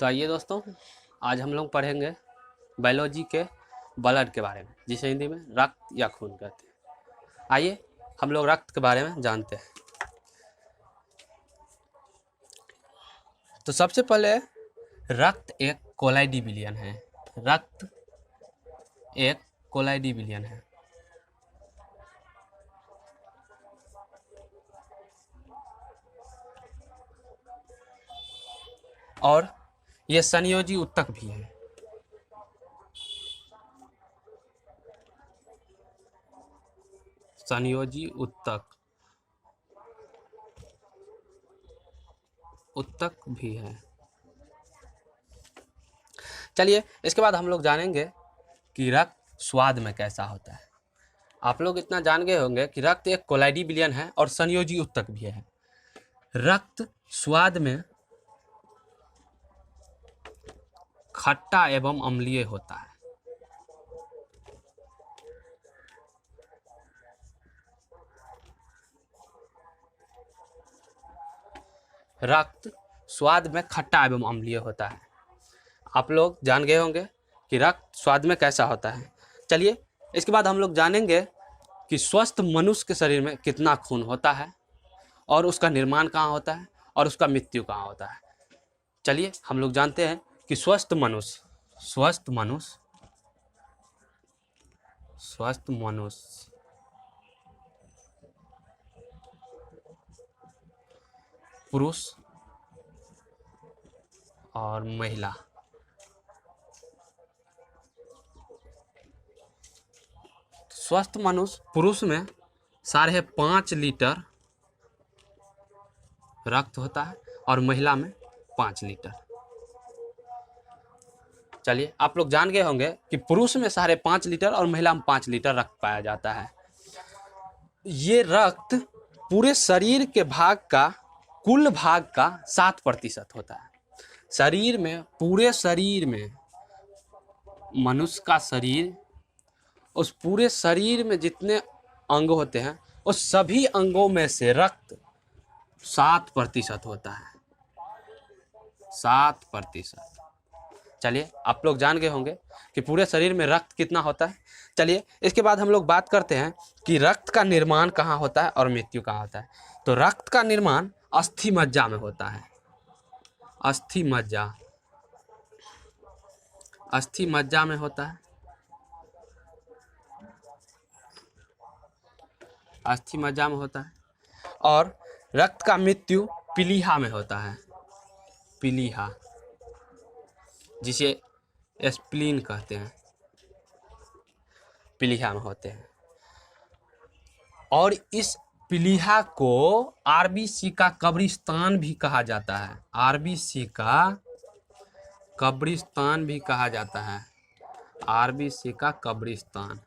तो आइए दोस्तों, आज हम लोग पढ़ेंगे बायोलॉजी के ब्लड के बारे में, जिसे हिंदी में रक्त या खून कहते हैं। आइए हम लोग रक्त के बारे में जानते हैं। तो सबसे पहले रक्त एक कोलाइडी विलयन है। रक्त एक कोलाइडी विलयन है। और यह संयोजी उत्तक भी है। संयोजी उत्तक भी है। चलिए इसके बाद हम लोग जानेंगे कि रक्त स्वाद में कैसा होता है। आप लोग इतना जान गए होंगे कि रक्त एक कोलाइडी विलयन है और संयोजी उत्तक भी है। रक्त स्वाद में खट्टा एवं अम्लीय होता है। रक्त स्वाद में खट्टा एवं अम्लीय होता है। आप लोग जान गए होंगे कि रक्त स्वाद में कैसा होता है। चलिए इसके बाद हम लोग जानेंगे कि स्वस्थ मनुष्य के शरीर में कितना खून होता है और उसका निर्माण कहाँ होता है और उसका मृत्यु कहाँ होता है। चलिए हम लोग जानते हैं कि स्वस्थ मनुष्य पुरुष और महिला स्वस्थ मनुष्य पुरुष में 5.5 लीटर रक्त होता है और महिला में 5 लीटर। चलिए आप लोग जान गए होंगे कि पुरुष में 5.5 लीटर और महिला में 5 लीटर रक्त पाया जाता है। ये रक्त पूरे शरीर के कुल भाग का 7% होता है। शरीर में, पूरे शरीर में, मनुष्य का शरीर, उस पूरे शरीर में जितने अंग होते हैं उस सभी अंगों में से रक्त 7% होता है। 7%। चलिए आप लोग जान गए होंगे कि पूरे शरीर में रक्त कितना होता है। चलिए इसके बाद हम लोग बात करते हैं कि रक्त का निर्माण कहाँ होता है और मृत्यु कहाँ होता है। तो रक्त का निर्माण अस्थि मज्जा में होता है। अस्थि मज्जा में होता है। अस्थि मज्जा में होता है। और रक्त का मृत्यु पीलिया में होता है। पीलिया, जिसे स्प्लीन कहते हैं, पीलिया में होते हैं। और इस पीलिया को आरबीसी का कब्रिस्तान भी कहा जाता है। आरबीसी का कब्रिस्तान भी कहा जाता है। आरबीसी का कब्रिस्तान।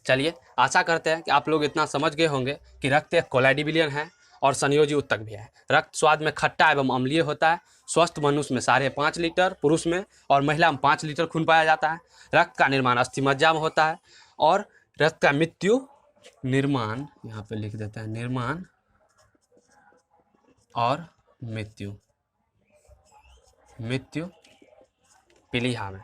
चलिए आशा करते हैं कि आप लोग इतना समझ गए होंगे कि रक्त एक कोलाइडी विलयन है और संयोजी उत्तक भी है। रक्त स्वाद में खट्टा एवं अम्लीय होता है। स्वस्थ मनुष्य में 5.5 लीटर पुरुष में और महिला में 5 लीटर खून पाया जाता है। रक्त का निर्माण अस्थि मज्जा में होता है और रक्त का निर्माण यहाँ पे लिख देते हैं, निर्माण और मृत्यु पीलिया में।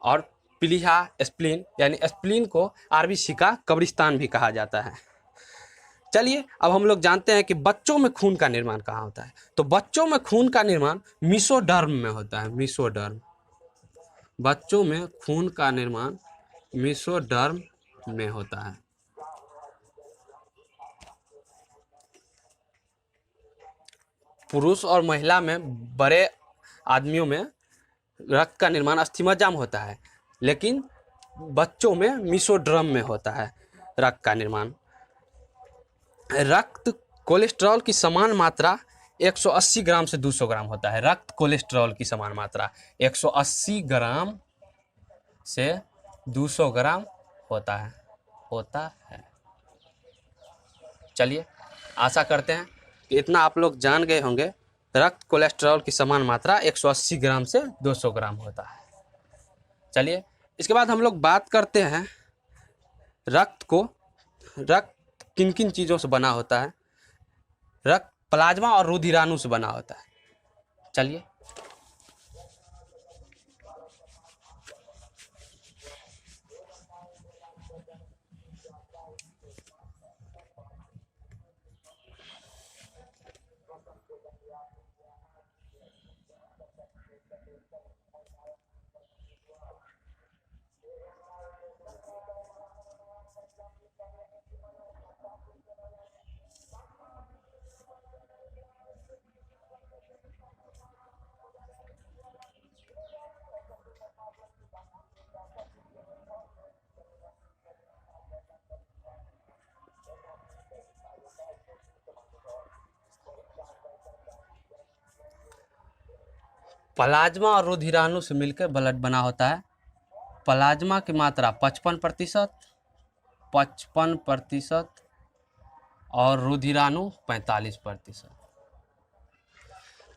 और पीलिया स्प्लीन, यानी स्प्लीन को आरबीसी का कब्रिस्तान भी कहा जाता है। चलिए अब हम लोग जानते हैं कि बच्चों में खून का निर्माण कहाँ होता है। तो बच्चों में खून का निर्माण मीसोडर्म में होता है। मीसोडर्म। बच्चों में खून का निर्माण मीसोडर्म में होता है। पुरुष और महिला में, बड़े आदमियों में रक्त का निर्माण अस्थि मज्जा में होता है, लेकिन बच्चों में मीसोडर्म में होता है रक्त का निर्माण। रक्त कोलेस्ट्रॉल की समान मात्रा 180 ग्राम से 200 ग्राम होता है। रक्त कोलेस्ट्रॉल की समान मात्रा 180 ग्राम से 200 ग्राम होता है। चलिए आशा करते हैं कि इतना आप लोग जान गए होंगे। रक्त कोलेस्ट्रॉल की समान मात्रा 180 ग्राम से 200 ग्राम होता है। चलिए इसके बाद हम लोग बात करते हैं रक्त किन किन चीज़ों से बना होता है। रक्त प्लाज्मा और रुधिराणु से बना होता है। चलिए प्लाज्मा और रुधिराणु से मिलकर ब्लड बना होता है। प्लाज्मा की मात्रा 55% और रुधिराणु 45%।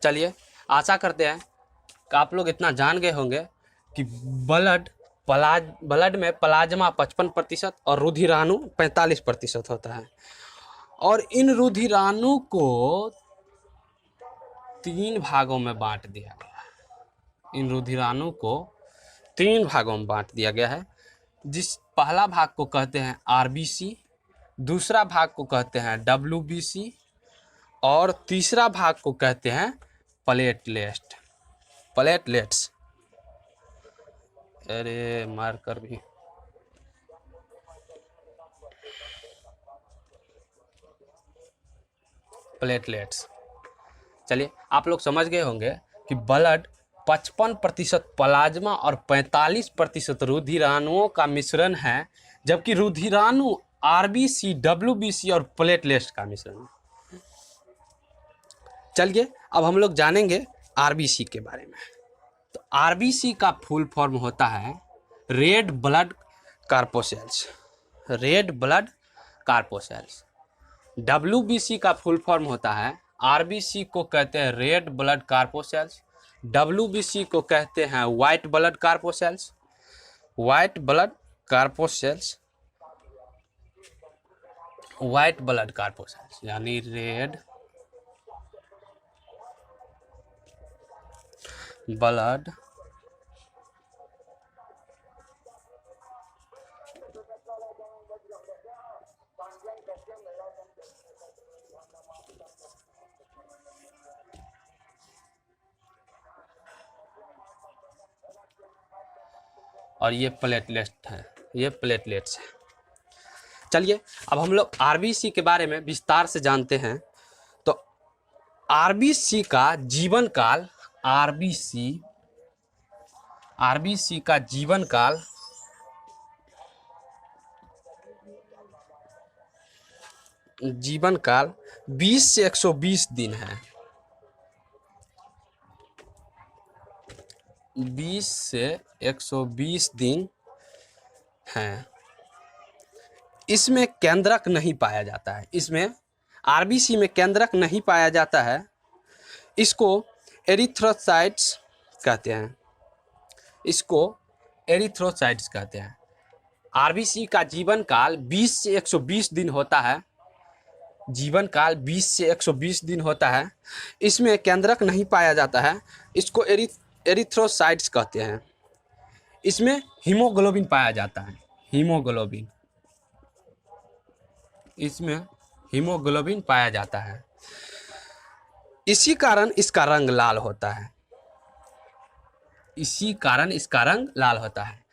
चलिए आशा करते हैं कि आप लोग इतना जान गए होंगे कि ब्लड में प्लाज्मा 55% और रुधिराणु 45% होता है। और इन रुधिराणु को 3 भागों में बांट दिया गया है। इन रुधिराणु को 3 भागों में बांट दिया गया है। जिस पहला भाग को कहते हैं आरबीसी, दूसरा भाग को कहते हैं डब्ल्यूबीसी और तीसरा भाग को कहते हैं प्लेटलेट्स। अरे मार्कर भी प्लेटलेट्स। चलिए आप लोग समझ गए होंगे कि ब्लड 55% प्लाज्मा और 45% रुधिराणुओं का मिश्रण है, जबकि रुधिराणु आरबीसी, डब्ल्यूबीसी और प्लेटलेट्स का मिश्रण है। चलिए अब हम लोग जानेंगे आरबीसी के बारे में। तो आरबीसी का फुल फॉर्म होता है रेड ब्लड कार्पोसेल्स। डब्ल्यूबीसी का फुल फॉर्म होता है, आरबीसी को कहते हैं रेड ब्लड कार्पोसेल्स, डब्ल्यूबीसी को कहते हैं व्हाइट ब्लड कार्पोसेल्स यानी रेड ब्लड और ये प्लेटलेट्स है। चलिए अब हम लोग आरबीसी के बारे में विस्तार से जानते हैं। तो आरबीसी का जीवन काल आरबीसी का जीवन काल 20 से 120 दिन है। 20 से 120 दिन है। इसमें केंद्रक नहीं पाया जाता है। इसमें आरबीसी में केंद्रक नहीं पाया जाता है। इसको एरिथ्रोसाइट्स कहते हैं। आरबीसी का जीवन काल 20 से 120 दिन होता है। इसमें केंद्रक नहीं पाया जाता है। इसको एरिथ्रोसाइट्स कहते हैं। इसमें हीमोग्लोबिन पाया जाता है। इसमें हीमोग्लोबिन पाया जाता है। इसी कारण इसका रंग लाल होता है।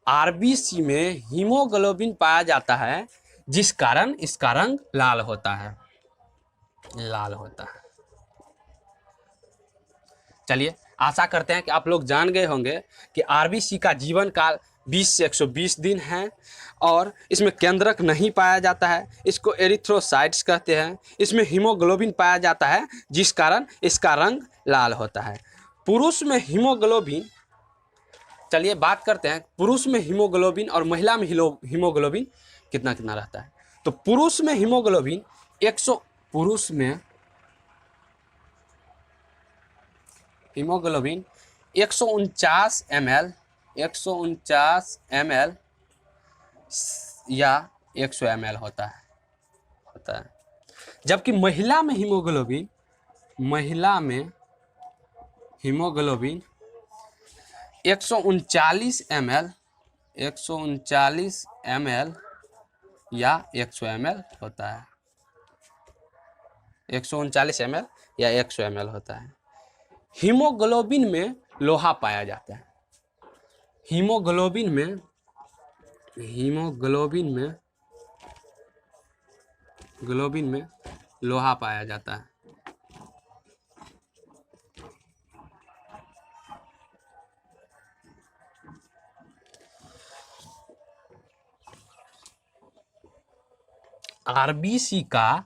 आरबीसी में हीमोग्लोबिन पाया जाता है, जिस कारण इसका रंग लाल होता है। चलिए आशा करते हैं कि आप लोग जान गए होंगे कि आरबीसी का जीवन काल 20 से 120 दिन है और इसमें केंद्रक नहीं पाया जाता है। इसको एरिथ्रोसाइट्स कहते हैं। इसमें हीमोग्लोबिन पाया जाता है, जिस कारण इसका रंग लाल होता है। पुरुष में हीमोग्लोबिन, चलिए बात करते हैं पुरुष में हीमोग्लोबिन और महिला में हीमोग्लोबिन कितना रहता है। तो पुरुष में हीमोग्लोबिन 149 ml 149 ml या 100 ml होता है जबकि महिला में हीमोग्लोबिन 139 ml 139 ml या 100 ml होता है 139 ml या 100 ml होता है। हीमोग्लोबिन में लोहा पाया जाता है। हीमोग्लोबिन में लोहा पाया जाता है। आरबीसी का,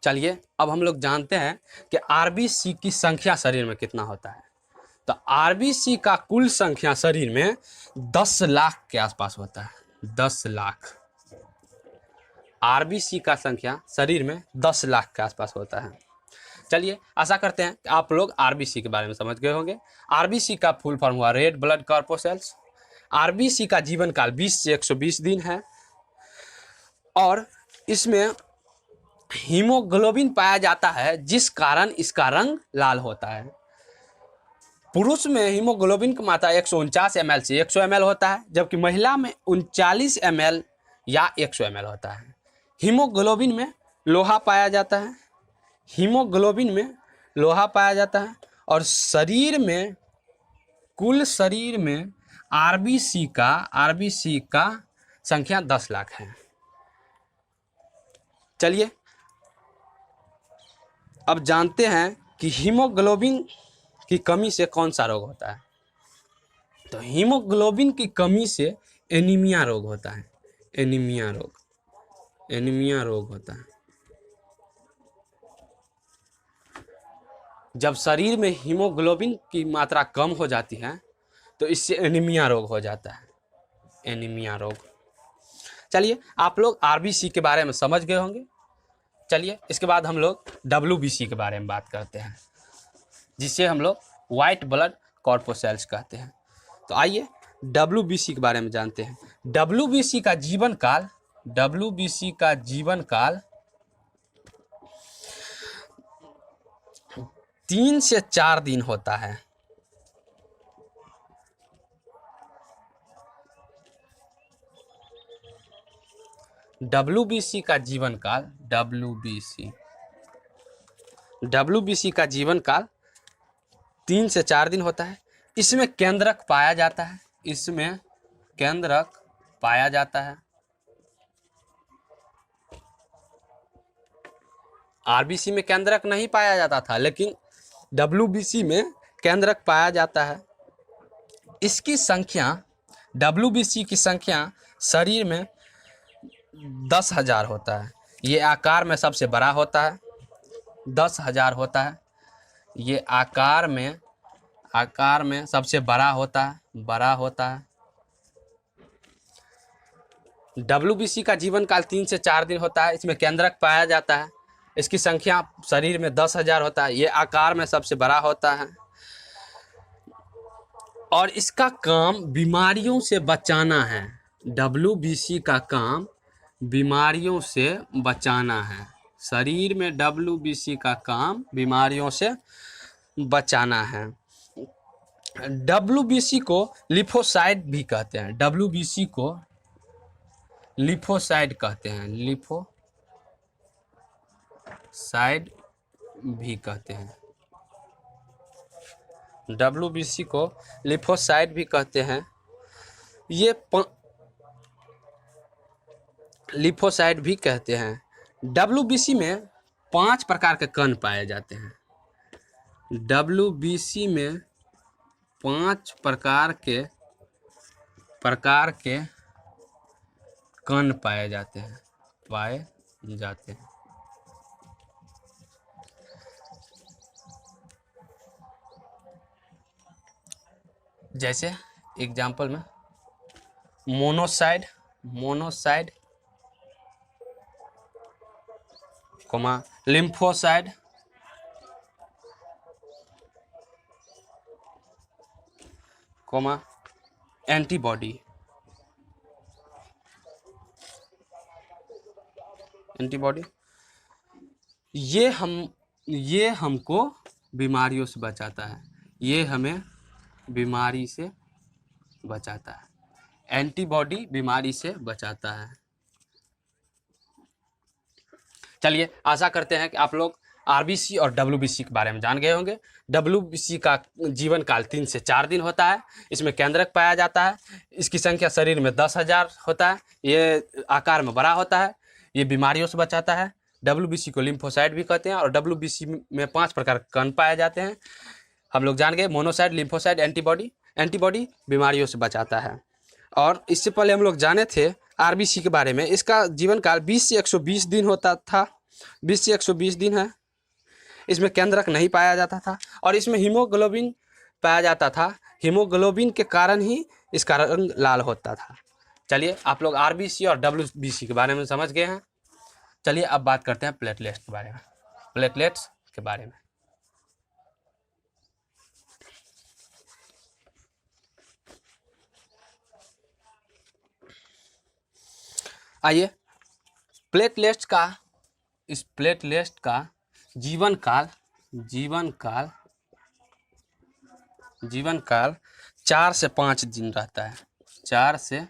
चलिए अब हम लोग जानते हैं कि आरबीसी की संख्या शरीर में कितना होता है। तो आरबीसी का कुल संख्या शरीर में 10 लाख के आसपास होता है। 10 लाख आरबीसी का संख्या शरीर में 10 लाख के आसपास होता है। चलिए आशा करते हैं कि आप लोग आरबीसी के बारे में समझ गए होंगे। आरबीसी का फुल फॉर्म हुआ रेड ब्लड कॉर्पोसेल्स। आरबीसी का जीवन काल 20 से 120 दिन है और इसमें हीमोग्लोबिन पाया जाता है जिस कारण इसका रंग लाल होता है। पुरुष में हीमोग्लोबिन की मात्रा 149 ml से 100 ml होता है जबकि महिला में 39 ml या 100 ml होता है। हीमोग्लोबिन में लोहा पाया जाता है। हीमोग्लोबिन में लोहा पाया जाता है और कुल शरीर में आरबीसी का संख्या 10 लाख है। चलिए अब जानते हैं कि हीमोग्लोबिन की कमी से कौन सा रोग होता है। तो हीमोग्लोबिन की कमी से एनीमिया रोग होता है। एनीमिया रोग होता है। जब शरीर में हीमोग्लोबिन की मात्रा कम हो जाती है तो इससे एनीमिया रोग हो जाता है। एनीमिया रोग। चलिए आप लोग आरबीसी के बारे में समझ गए होंगे। चलिए इसके बाद हम लोग डब्ल्यूबीसी के बारे में बात करते हैं जिसे हम लोग वाइट ब्लड कॉर्पोसेल्स कहते हैं। तो आइए डब्ल्यूबीसी के बारे में जानते हैं। डब्ल्यूबीसी का जीवन काल 3 से 4 दिन होता है। डब्ल्यूबीसी का जीवन काल 3 से 4 दिन होता है। इसमें केंद्रक पाया जाता है। आरबीसी में केंद्रक नहीं पाया जाता था लेकिन डब्ल्यूबीसी में केंद्रक पाया जाता है। इसकी संख्या डब्ल्यूबीसी की संख्या शरीर में 10,000 होता है। ये आकार में सबसे बड़ा होता है। 10,000 होता है। ये आकार में सबसे बड़ा होता है। डब्ल्यूबीसी का जीवन काल 3 से 4 दिन होता है। इसमें केंद्रक पाया जाता है। इसकी संख्या शरीर में 10,000 होता है। ये आकार में सबसे बड़ा होता है और इसका काम बीमारियों से बचाना है। डब्ल्यूबीसी का काम बीमारियों से बचाना है। शरीर में डब्ल्यूबीसी का काम बीमारियों से बचाना है। डब्ल्यूबीसी को लिफोसाइट भी कहते हैं। डब्ल्यूबीसी को लिफोसाइट कहते हैं। डब्ल्यूबीसी को लिफोसाइट भी कहते हैं। ये लिफोसाइट भी कहते हैं। डब्ल्यूबीसी में 5 प्रकार के कण पाए जाते हैं। डब्ल्यूबीसी में 5 प्रकार के कण पाए जाते हैं। जैसे एग्जाम्पल में monocyte lymphocyte comma antibody, antibody ये हमको बीमारियों से बचाता है, ये हमें बीमारी से बचाता है, एंटीबॉडी बीमारी से बचाता है। चलिए आशा करते हैं कि आप लोग आरबीसी और डब्ल्यूबीसी के बारे में जान गए होंगे। डब्ल्यूबीसी का जीवन काल 3 से 4 दिन होता है। इसमें केंद्रक पाया जाता है। इसकी संख्या शरीर में 10,000 होता है। ये आकार में बड़ा होता है। ये बीमारियों से बचाता है। डब्ल्यूबीसी को लिम्फोसाइट भी कहते हैं और डब्ल्यूबीसी में 5 प्रकार के कण पाए जाते हैं। हम लोग जान गए मोनोसाइट, लिम्फोसाइट, एंटीबॉडी। एंटीबॉडी बीमारियों से बचाता है। और इससे पहले हम लोग जाने थे आरबीसी के बारे में। इसका जीवन काल 20 से 120 दिन होता था। 20 से 120 दिन है। इसमें केंद्रक नहीं पाया जाता था और इसमें हीमोग्लोबिन पाया जाता था। हीमोग्लोबिन के कारण ही इसका रंग लाल होता था। चलिए आप लोग आरबीसी और डब्ल्यूबीसी के बारे में समझ गए हैं। चलिए अब बात करते हैं प्लेटलेट्स के बारे में। प्लेटलेट्स के बारे में आइए, प्लेटलेट्स का जीवन काल 4 से 5 दिन रहता है। 4 से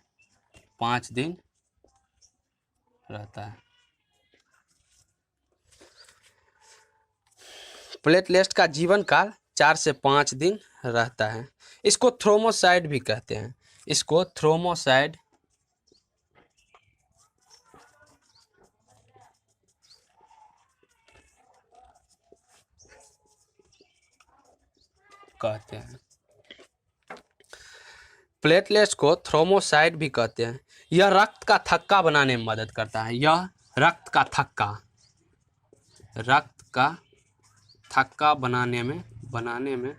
5 दिन रहता है। प्लेटलेट्स का जीवन काल 4 से 5 दिन रहता है। इसको थ्रोमोसाइट भी कहते हैं। इसको थ्रोमोसाइट कहते हैं। प्लेटलेट्स को थ्रोमोसाइट भी कहते हैं। यह रक्त का थक्का बनाने में मदद करता है। यह रक्त का थक्का बनाने में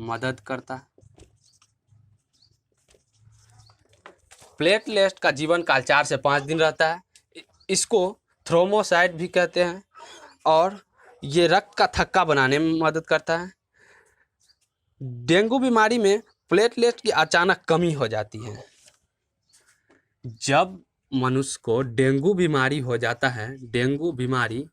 मदद करता है। प्लेटलेट्स का जीवन काल 4 से 5 दिन रहता है। इसको थ्रोमोसाइट भी कहते हैं और ये रक्त का थक्का बनाने में मदद करता है। डेंगू बीमारी में प्लेटलेट्स की अचानक कमी हो जाती है। जब मनुष्य को डेंगू बीमारी हो जाता है, डेंगू बीमारी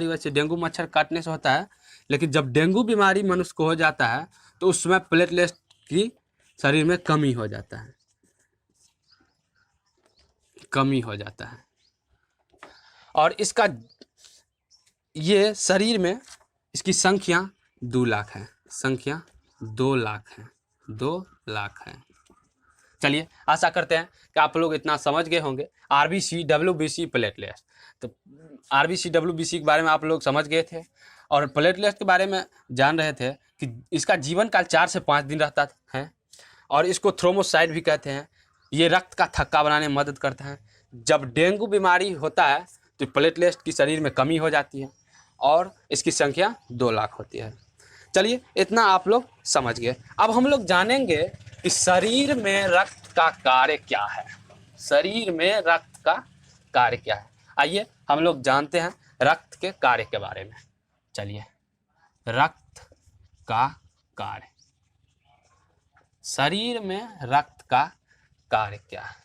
वैसे डेंगू मच्छर काटने से होता है, लेकिन जब डेंगू बीमारी मनुष्य को हो जाता है तो उस समय प्लेटलेट्स की शरीर में कमी हो जाता है और इसका ये शरीर में इसकी संख्या 2 लाख है। 2 लाख है। चलिए आशा करते हैं कि आप लोग इतना समझ गए होंगे आरबीसी, डब्ल्यूबीसी, प्लेटलेट्स। तो आरबीसी, डब्ल्यूबीसी के बारे में आप लोग समझ गए थे और प्लेटलेट्स के बारे में जान रहे थे कि इसका जीवन काल 4 से 5 दिन रहता है और इसको थ्रोमोसाइट भी कहते हैं। ये रक्त का थक्का बनाने में मदद करता है। जब डेंगू बीमारी होता है तो प्लेटलेट्स की शरीर में कमी हो जाती है और इसकी संख्या 2 लाख होती है। चलिए इतना आप लोग समझ गए। अब हम लोग जानेंगे कि शरीर में रक्त का कार्य क्या है। शरीर में रक्त का कार्य क्या है। आइए हम लोग जानते हैं रक्त के कार्य के बारे में। चलिए, रक्त का कार्य। शरीर में रक्त का कार्य क्या है।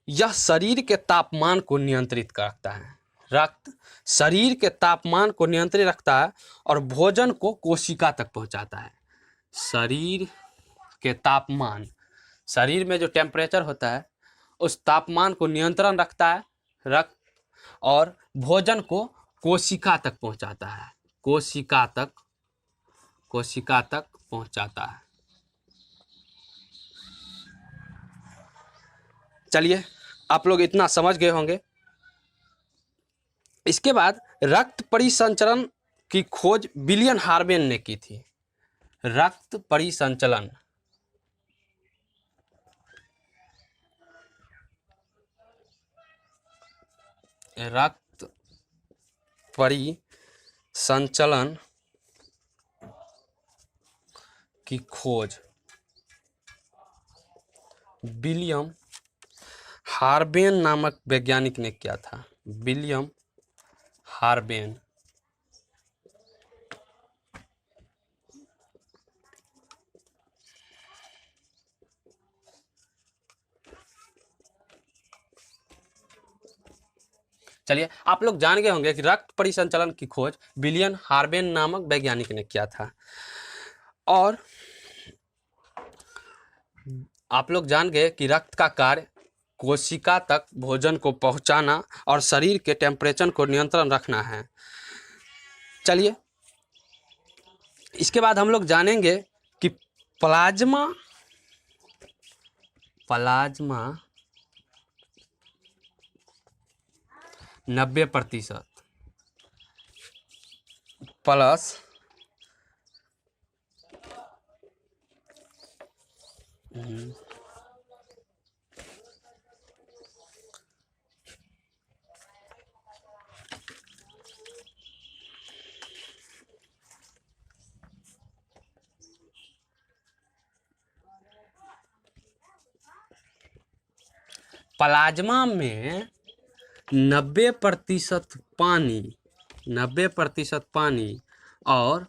यह शरीर के तापमान को नियंत्रित करता है। रक्त शरीर के तापमान को नियंत्रित रखता है और भोजन को कोशिका तक पहुंचाता है। शरीर के तापमान, शरीर में जो टेम्परेचर होता है उस तापमान को नियंत्रण रखता है रक्त और भोजन को कोशिका तक पहुंचाता है। कोशिका तक पहुंचाता है। चलिए आप लोग इतना समझ गए होंगे। इसके बाद रक्त परिसंचरण की खोज विलियम हार्वेन ने की थी। रक्त परिसंचरण, की खोज विलियम हार्बेन नामक वैज्ञानिक ने किया था, विलियम हार्बेन। चलिए, आप लोग जान गए होंगे कि रक्त परिसंचलन की खोज विलियम हार्बेन नामक वैज्ञानिक ने किया था। और आप लोग जान गए कि रक्त का कार्य कोशिका तक भोजन को पहुंचाना और शरीर के टेम्परेचर को नियंत्रण रखना है। चलिए, इसके बाद हम लोग जानेंगे कि प्लाज्मा 90% प्लस प्लाज्मा में 90% पानी और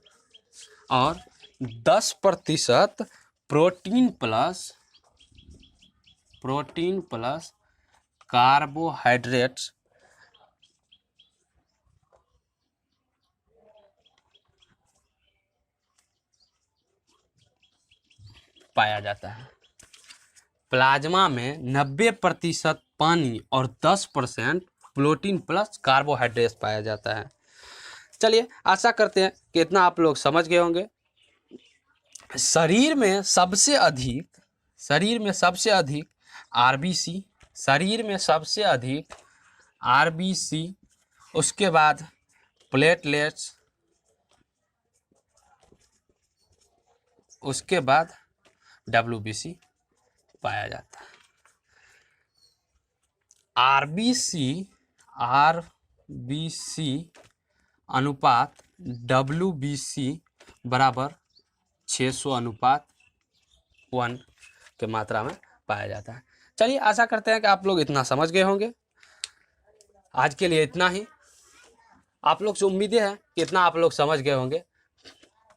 10% प्रोटीन प्लस कार्बोहाइड्रेट्स पाया जाता है। प्लाज्मा में 90% पानी और 10% प्रोटीन प्लस कार्बोहाइड्रेट्स पाया जाता है। चलिए, आशा करते हैं कि इतना आप लोग समझ गए होंगे। शरीर में सबसे अधिक आरबीसी, उसके बाद प्लेटलेट्स, उसके बाद डब्ल्यूबीसी पाया जाता है। आरबीसी अनुपात डब्ल्यूबीसी बराबर 600:1 के मात्रा में पाया जाता है। चलिए, आशा करते हैं कि आप लोग इतना समझ गए होंगे। आज के लिए इतना ही। आप लोग से उम्मीदें हैं कि इतना आप लोग समझ गए होंगे।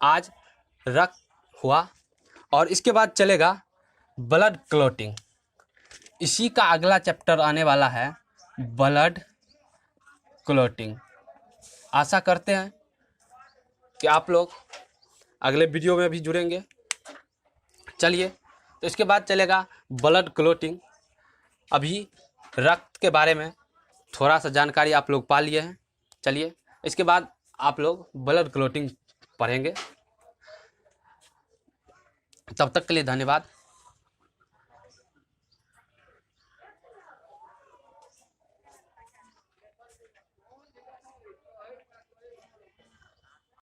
आज रक्त हुआ और इसके बाद चलेगा ब्लड क्लॉटिंग। इसी का अगला चैप्टर आने वाला है, ब्लड क्लॉटिंग। आशा करते हैं कि आप लोग अगले वीडियो में भी जुड़ेंगे। चलिए, तो इसके बाद चलेगा ब्लड क्लॉटिंग। अभी रक्त के बारे में थोड़ा सा जानकारी आप लोग पा लिए हैं। चलिए, इसके बाद आप लोग ब्लड क्लॉटिंग पढ़ेंगे। तब तक के लिए धन्यवाद।